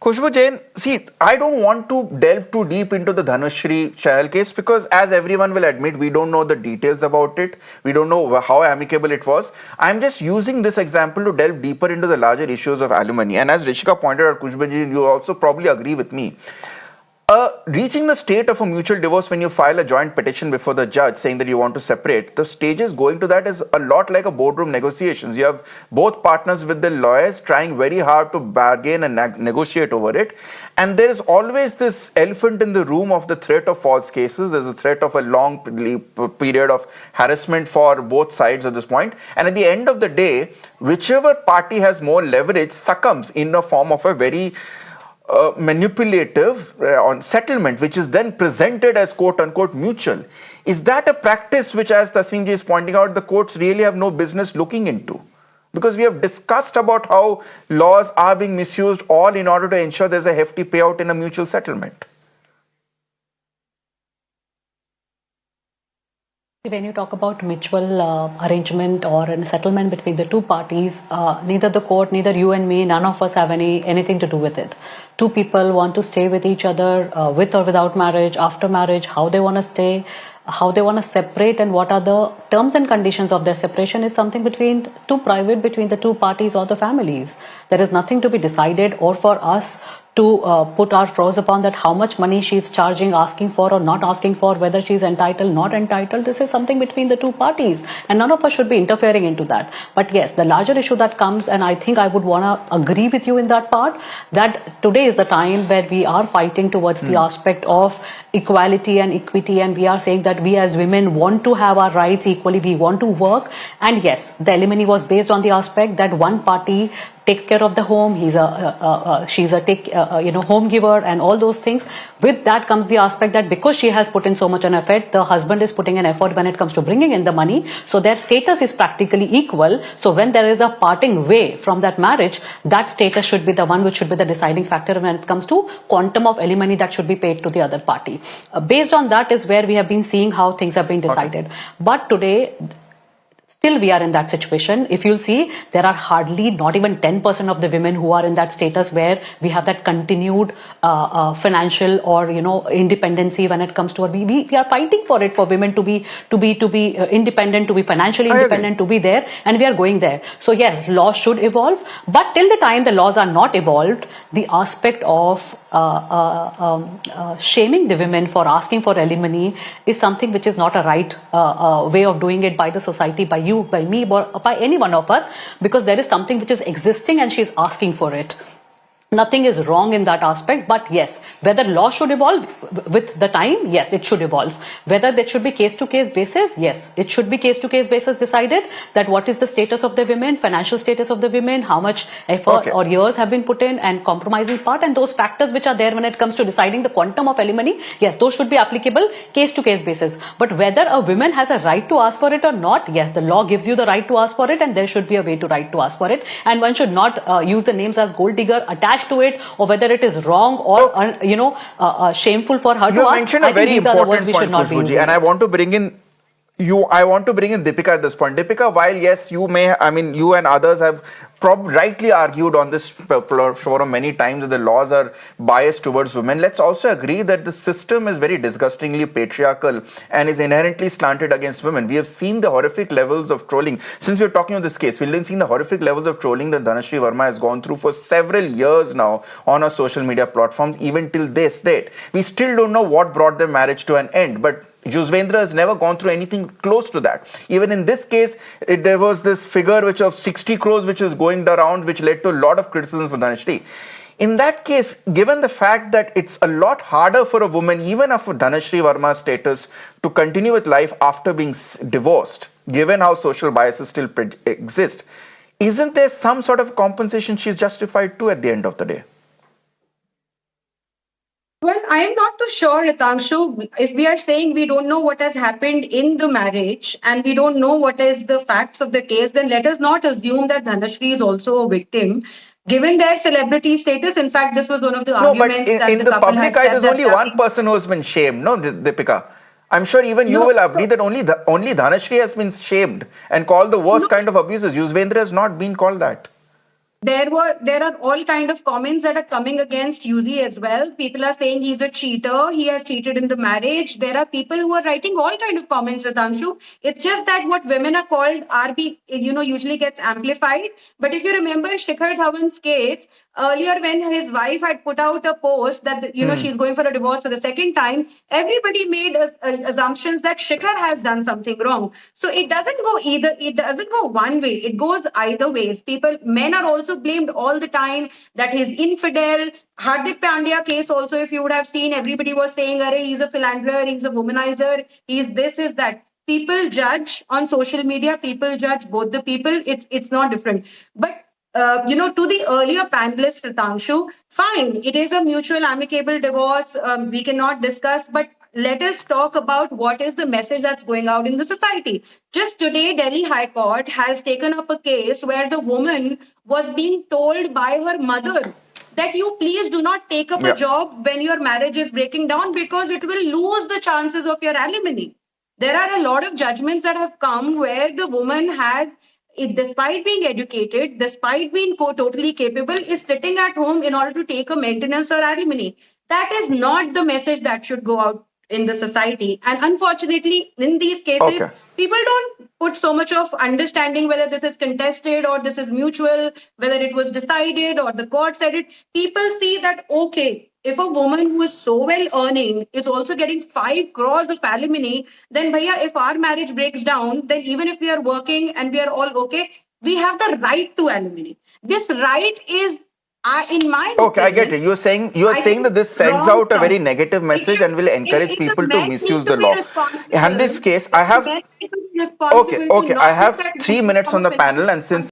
Khushbu Jain, see, I don't want to delve too deep into the Dhanushree Chahal case because, as everyone will admit, we don't know the details about it. We don't know how amicable it was. I'm just using this example to delve deeper into the larger issues of alimony. And as Rishika pointed out, Khushbu Jain, you also probably agree with me. Reaching the state of a mutual divorce when you file a joint petition before the judge saying that you want to separate, the stages going to that is a lot like a boardroom negotiations. You have both partners with the lawyers trying very hard to bargain and negotiate over it. And there is always this elephant in the room of the threat of false cases. There's a threat of a long period of harassment for both sides at this point. And at the end of the day, whichever party has more leverage succumbs in the form of a very manipulative on settlement, which is then presented as quote-unquote mutual. Is that a practice which, as Tasneem ji is pointing out, the courts really have no business looking into? Because we have discussed about how laws are being misused all in order to ensure there's a hefty payout in a mutual settlement. When you talk about mutual arrangement or a settlement between the two parties, neither the court, neither you and me, none of us have anything to do with it. Two people want to stay with each other, with or without marriage, after marriage, how they want to stay, how they want to separate, and what are the terms and conditions of their separation is something between the two parties or the families. There is nothing to be decided or for us to put our pros upon that, how much money she's charging, asking for or not asking for, whether she's entitled, not entitled. This is something between the two parties and none of us should be interfering into that. But yes, the larger issue that comes, and I think I would want to agree with you in that part, that today is the time where we are fighting towards the aspect of equality and equity, and we are saying that we as women want to have our rights equally, we want to work. And yes, the alimony was based on the aspect that one party takes care of the home, she's a home giver and all those things. With that comes the aspect that because she has put in so much an effort, the husband is putting an effort when it comes to bringing in the money, so their status is practically equal. So when there is a parting way from that marriage, that status should be the one which should be the deciding factor when it comes to quantum of alimony that should be paid to the other party. Based on that is where we have been seeing how things have been decided. Okay. But today, still we are in that situation. If you'll see, there are hardly not even 10% of the women who are in that status where we have that continued financial or independency when it comes to we are fighting for it, for women to be independent, to be financially independent, to be there, and we are going there. So yes, laws should evolve, but till the time the laws are not evolved, the aspect of shaming the women for asking for alimony is something which is not a right way of doing it by the society, by you, by me, by any one of us, because there is something which is existing and she is asking for it. Nothing is wrong in that aspect, but yes, whether law should evolve with the time, yes, it should evolve. Whether that should be case-to-case basis, yes, it should be case-to-case basis decided that what is the status of the women, financial status of the women, how much effort or years have been put in, and compromising part, and those factors which are there when it comes to deciding the quantum of alimony, yes, those should be applicable case-to-case basis. But whether a woman has a right to ask for it or not, yes, the law gives you the right to ask for it, and there should be a way to right to ask for it, and one should not use the names as gold digger attached to it, or whether it is wrong or shameful for her to ask. You mentioned a very important point, Khushbu, and I want to bring in Deepika at this point. Deepika, while yes, you and others have rightly argued on this forum many times that the laws are biased towards women, let's also agree that the system is very disgustingly patriarchal and is inherently slanted against women. We have seen the horrific levels of trolling. Since we're talking about this case, we've seen the horrific levels of trolling that Dhanushree Verma has gone through for several years now on our social media platforms, even till this date. We still don't know what brought their marriage to an end, but Yuzvendra has never gone through anything close to that. Even in this case, there was this figure which of 60 crores which was going around, which led to a lot of criticism for Dhanushree. In that case, given the fact that it's a lot harder for a woman, even of Dhanushree Verma's status, to continue with life after being divorced, given how social biases still exist, isn't there some sort of compensation she's justified to at the end of the day? Well, I am not too sure, Ritangshu. If we are saying we don't know what has happened in the marriage and we don't know what is the facts of the case, then let us not assume that Dhanushree is also a victim. Given their celebrity status, in fact, this was one of the arguments that in the public eye, there's only one person who has been shamed, no, Deepika? I'm sure even you will agree that only Dhanushree has been shamed and called the worst kind of abuses. Yuzvendra has not been called that. there are all kind of comments that are coming against Yuzi as well. People are saying he's a cheater. He has cheated in the marriage. There are people who are writing all kind of comments, Ritanshu. It's just that what women are called usually gets amplified. But if you remember Shikhar Dhawan's case earlier, when his wife had put out a post that she's going for a divorce for the second time, everybody made assumptions that Shikhar has done something wrong. So it doesn't go one way. It goes either ways. Men are also blamed all the time that he's infidel. Hardik Pandya case also, if you would have seen, everybody was saying, he's a philanderer, he's a womanizer, he's this, is that. People judge on social media, people judge both the people. It's not different. But to the earlier panelist, Ritanshu, fine, it is a mutual amicable divorce. We cannot discuss, but let us talk about what is the message that's going out in the society. Just today, Delhi High Court has taken up a case where the woman was being told by her mother that you please do not take up a job when your marriage is breaking down because it will lose the chances of your alimony. There are a lot of judgments that have come where the woman has, despite being educated, despite being totally capable, is sitting at home in order to take a maintenance or alimony. That is not the message that should go out in the society. And unfortunately, in these cases, people don't put so much of understanding whether this is contested or this is mutual, whether it was decided or the court said it. People see that, okay, if a woman who is so well earning is also getting 5 crores of alimony, then bhaiya, if our marriage breaks down, then even if we are working and we are all okay, we have the right to alimony. This right is, in my opinion, I get it. You're saying that this sends out a very negative message and will encourage people to misuse the law. In this case, I have I have 3 minutes on the panel, and since